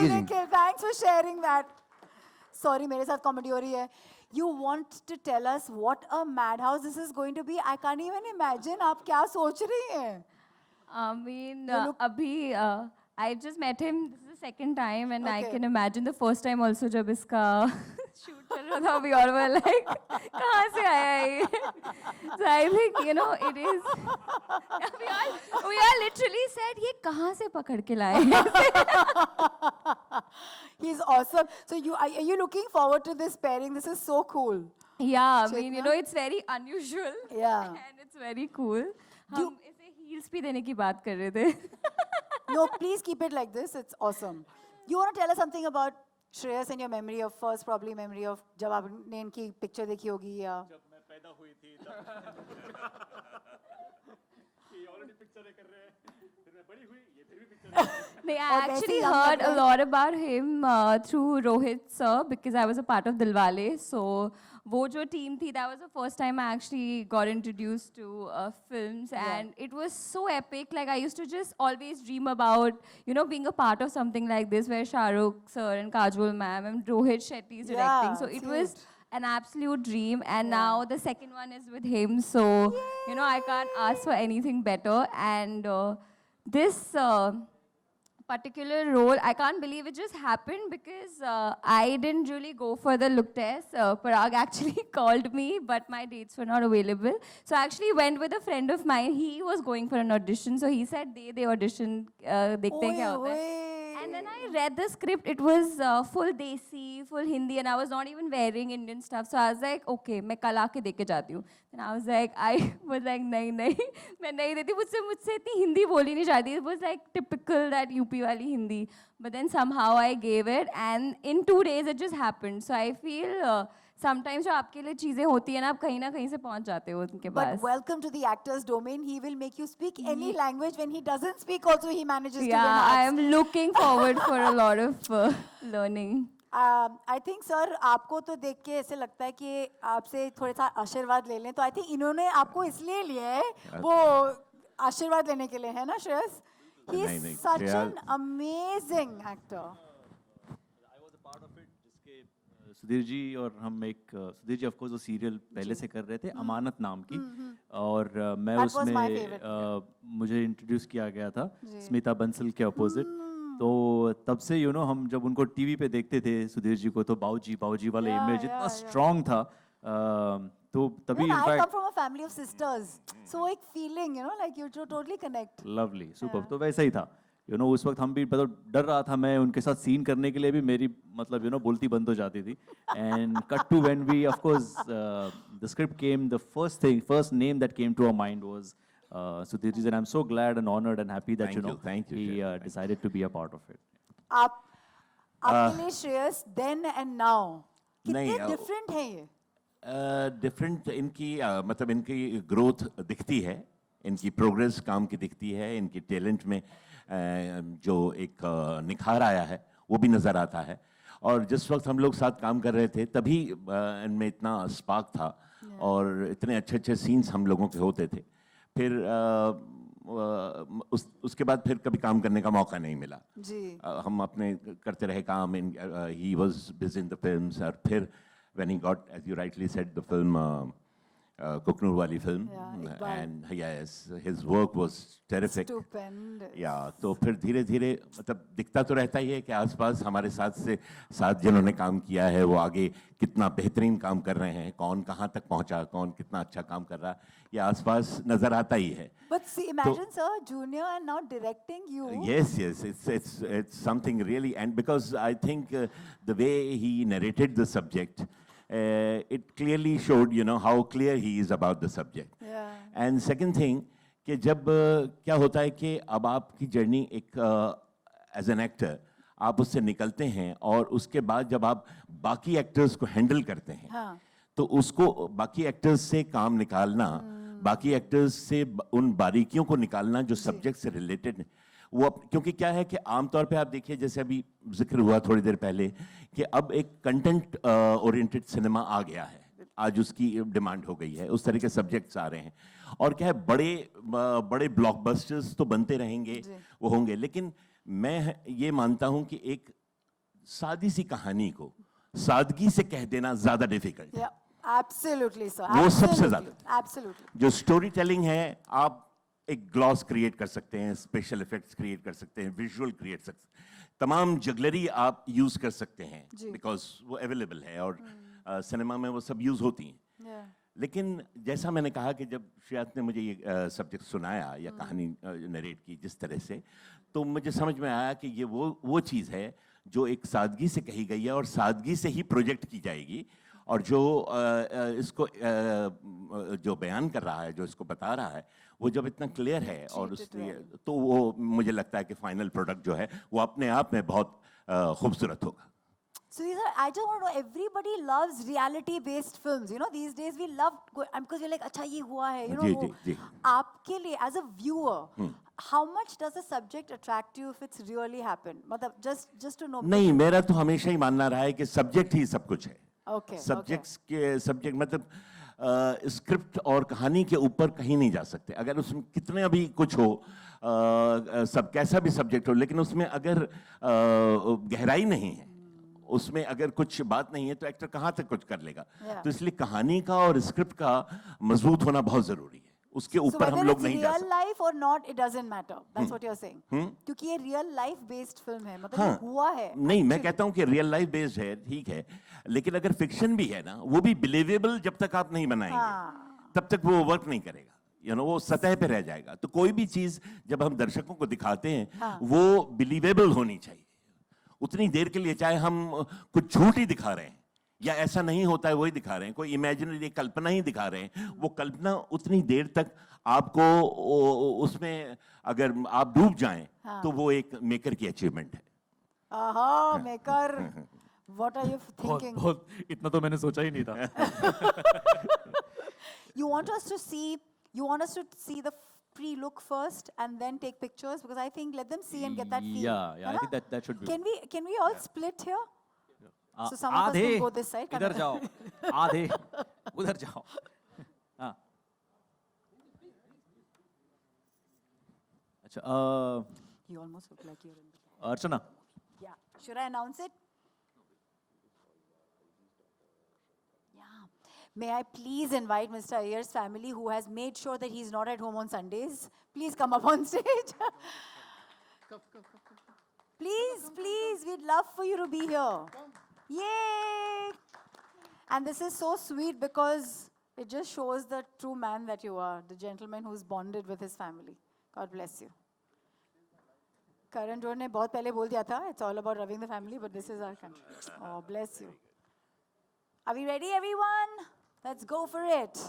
you ji. Nikhil. Thanks for sharing that. Sorry, मेरे साथ comedy हो रही है. You want to tell us what a madhouse this is going to be? I can't even imagine. आप क्या सोच रही हैं? I mean, You look- Abhi, I just met him. This is the second time, and I Okay. can imagine the first time also जब इसका shoot चल रहा था, we all were like, कहाँ से आया ये? So I think it is. We all literally said ये कहाँ से पकड़ के लाए? He's awesome. So are you looking forward to this pairing? This is so cool. Yeah, I mean, Chetna? it's very unusual. Yeah. And it's very cool. हम इसे heels भी देने की बात कर रहे थे. No, please keep it like this. It's awesome. You want to tell us something about Shreyas and your memory of first, probably memory of जब आपने इनकी picture देखी होगी या जब मैं पैदा हुई थी तब ये ऑलरेडी पिक्चर कर रहे हैं फिर मैं बड़ी हुई ये फिर भी पिक्चर I और वैसे actually ही हम heard लग a रहे lot about him through Rohit sir because I was a part of Dilwale. So वो जो team थी, that was the first time I actually got introduced to films, and it was so epic. Like I used to just always dream about being a part of something like this where Shah Rukh sir and Kajol ma'am and Rohit Shetty is directing. Yeah, So it it's was huge. an absolute dream, and now the second one is with him. So I can't ask for anything better. And this particular role, I can't believe it just happened because I didn't really go for the look test. Parag actually called me, but my dates were not available. So I actually went with a friend of mine. He was going for an audition, so he said they audition, देखते हैं क्या होता है. And then I read the script. It was full Desi, full Hindi, and I was not even wearing Indian stuff. So I was like, okay, मैं कल आके देख के जाती हूँ. Then I was like, नहीं, मैं नहीं देती. मुझसे इतनी हिंदी बोली नहीं जाती. It was like typical that UP वाली Hindi. But then somehow I gave it, and in 2 days it just happened. So I feel sometimes जो आपके लिए चीजें होती है ना, आप कहीं ना कहीं से पहुंच जाते हो उनके But pass. welcome to the actor's domain. He will make you speak any language. When he doesn't speak, also he manages to win Yeah, I hearts. am looking forward for a lot of learning. I think sir, आपको तो देख के ऐसे लगता है कि आपसे थोड़ा सा आशीर्वाद ले लें. तो I think इन्होंने आपको इसलिए लिया है वो आशीर्वाद लेने के लिए, है ना श्रेयस? He नहीं, is such Shreya- an amazing actor. I was a part of it जिसके सुधीर जी और हम एक सुधीर जी ऑफ कोर्स वो सीरियल पहले से कर रहे थे अमानत नाम की और मैं That was उसमें my favorite. मुझे इंट्रोड्यूस किया गया था स्मिता बंसल के अपोजिट तो तब से हम जब उनको टीवी पे देखते थे सुधीर जी को तो बाऊजी वाला Yeah, इमेज yeah, इतना yeah. स्ट्रांग था तो तभी Even I come in fact from a family of sisters. So एक feeling, like you totally connect. Lovely super तो वैसा ही था उस वक्त हम भी मतलब डर रहा था मैं उनके साथ सीन करने के लिए भी मेरी मतलब बोलती बंद हो जाती थी and cut to when we of course the script came the first name that came to our mind was Sudhir ji, and I'm so glad and honored and happy that Thank you, he Chef. decided to be a part of it. आपके लिए Shreyas then and now कितने नहीं, different हैं ये? Different इनकी मतलब इनकी growth दिखती है इनकी प्रोग्रेस काम की दिखती है इनकी टैलेंट में जो एक निखार आया है वो भी नज़र आता है और जिस वक्त हम लोग साथ काम कर रहे थे तभी इनमें इतना स्पार्क था और इतने अच्छे सीन्स हम लोगों के होते थे फिर उसके बाद फिर कभी काम करने का मौका नहीं मिला जी हम अपने करते रहे काम he was busy in the films और फिर when he got, as you rightly said, the film Kuknur wali film, and yes, his work was terrific. Stupendous. Yeah, तो फिर धीरे धीरे मतलब दिखता तो रहता ही है कि आसपास हमारे साथ जिन्होंने काम किया है वो आगे कितना बेहतरीन काम कर रहे हैं कौन कहाँ तक पहुँचा कौन कितना अच्छा काम कर रहा है ये आसपास नजर आता ही है. But see, imagine sir, junior and now directing you. Yes, it's something really, and because I think the way he narrated the subject, it clearly showed, how clear he is about the subject. Yeah. And second thing, कि जब क्या होता है कि अब आपकी journey एक as an actor आप उससे निकलते हैं और उसके बाद जब आप बाकी एक्टर्स को हैंडल करते हैं हाँ. तो उसको बाकी एक्टर्स से काम निकालना बाकी एक्टर्स से उन बारीकियों को निकालना जो सब्जेक्ट से रिलेटेड वो क्योंकि क्या है कि आमतौर पे आप देखिए जैसे अभी जिक्र हुआ थोड़ी देर पहले कि अब एक कंटेंट ओरिएंटेड सिनेमा आ गया है आज उसकी डिमांड हो गई है उस तरह के सब्जेक्ट्स आ रहे हैं और क्या है बड़े ब्लॉकबस्टर्स तो बनते रहेंगे वो होंगे लेकिन मैं ये मानता हूं कि एक सादी सी कहानी को सादगी से कह देना ज्यादा डिफिकल्ट है। Yeah, absolutely, sir. वो सबसे Absolutely. ज्यादा। Absolutely. जो स्टोरी टेलिंग है, आप एक ग्लॉस क्रिएट कर सकते हैं, स्पेशल इफेक्ट्स क्रिएट कर सकते हैं, विजुअल क्रिएट सकते हैं, तमाम जगलरी आप यूज कर सकते हैं जी। बिकॉज वो अवेलेबल है और सिनेमा में वो सब यूज होती हैं। Yeah. लेकिन जैसा मैंने कहा कि जब श्रेयास ने मुझे ये सब्जेक्ट सुनाया या कहानी नरेट की जिस तरह से, तो मुझे समझ में आया कि ये वो चीज़ है जो एक सादगी से कही गई है और सादगी से ही प्रोजेक्ट की जाएगी। और जो इसको जो बयान कर रहा है, जो इसको बता रहा है, वो जब इतना क्लियर है और उसने, तो वो मुझे लगता है कि फाइनल प्रोडक्ट जो है वो अपने आप में बहुत खूबसूरत होगा। So these are, I just want to know, everybody loves reality-based films. You know, these days we love, because we're like, अच्छा ये हुआ है, you know. जी, वो, जी, जी। आपके लिए, as a viewer, how much does a subject attract you if it's really happened? मतलब just to know. नहीं, मेरा तो हमेशा ही मानना रहा है कि सब्जेक्ट ही सब कुछ है। Okay. सब्जेक्ट मतलब स्क्रिप्ट और कहानी के ऊपर कहीं नहीं जा सकते। अगर उसमें कितने भी कुछ हो, सब कैसा भी सब्जेक्ट हो, लेकिन उसमें अगर गहराई नहीं है, उसमें अगर कुछ बात नहीं है, तो एक्टर कहाँ तक कुछ कर लेगा। Yeah. तो इसलिए कहानी का और स्क्रिप्ट का मजबूत होना बहुत जरूरी है। उसके So ऊपर हम whether लोग it's नहीं जा real सकते। life or not, it doesn't matter. That's what you're saying. क्योंकि ये real life based film है, मतलब ये हुआ है। नहीं, मैं कहता हूँ कि रियल लाइफ बेस्ड है, ठीक है, लेकिन अगर फिक्शन भी है ना, वो भी बिलीवेबल जब तक आप नहीं बनाएंगे तब तक वो वर्क नहीं करेगा। वो सतह पे रह जाएगा। तो कोई भी चीज जब हम दर्शकों को दिखाते हैं, वो बिलीवेबल होनी चाहिए। उतनी देर के लिए चाहे हम कुछ झूठ ही दिखा रहे हैं या ऐसा नहीं होता है वही दिखा रहे हैं, कोई इमेजिनरी कल्पना ही दिखा रहे हैं, वो कल्पना उतनी देर तक आपको उसमें अगर आप डूब जाएं, तो वो एक मेकर की अचीवमेंट है। आहा, maker, what are you thinking? बहुत इतना तो मैंने सोचा ही नहीं था। You want us to see the pre-look first and then take pictures, because I think let them see and get that feel. Yeah, है I ना? think that should be. Can we all split here? So some of us आधे can go this side. इधर जाओ, आधे उधर जाओ। हाँ। अच्छा, You almost look like you're in the. Archana, Yeah. Should I announce it? Yeah. May I please invite Mr. Ayer's family, who has made sure that he's not at home on Sundays. Please come up on stage. Please, we'd love for you to be here. Yay! And this is so sweet because it just shows the true man that you are, the gentleman who's bonded with his family. God bless you. Karan Johar ने बहुत पहले बोल दिया था, it's all about loving the family, but this is our country. Oh, bless you. Are we ready, everyone? Let's go for it.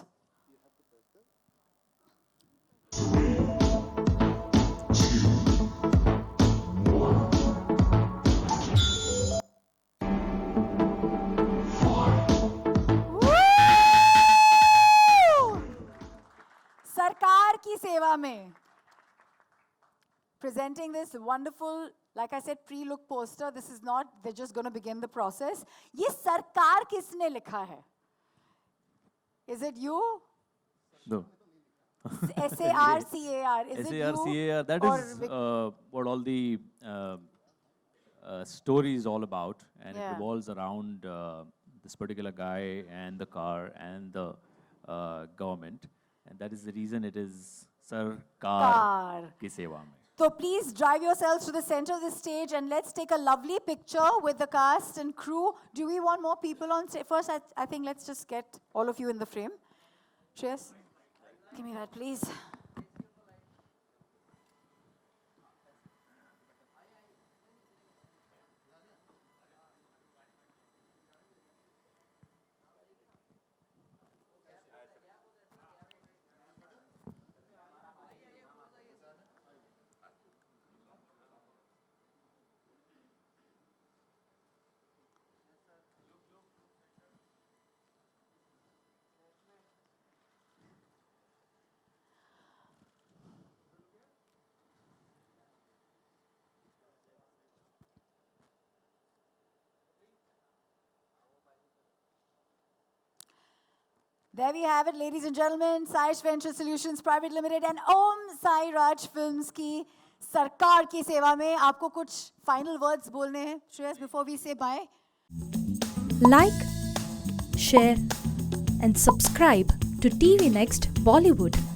Woo! सरकार की सेवा में presenting this wonderful, like I said, pre-look poster. This is not, they're just going to begin the process. ये सरकार किसने लिखा है? Is it you? no. SARCAR. Is it you? SARCAR, that or is what all the story is all about, and it Yeah. revolves around this particular guy and the car and the government, and that is the reason it is Sarkar Car. ki seva mein. So please drive yourselves to the center of the stage and let's take a lovely picture with the cast and crew. Do we want more people on stage? First, I think let's just get all of you in the frame. Shreyas, give me that, please. There we have it, ladies and gentlemen. Saish Venture Solutions Private Limited and Om Sai Raj Films की सरकार की सेवा में। आपको कुछ final words बोलने हैं Shreyas before we से bye? Like, share, and subscribe to TV Next Bollywood.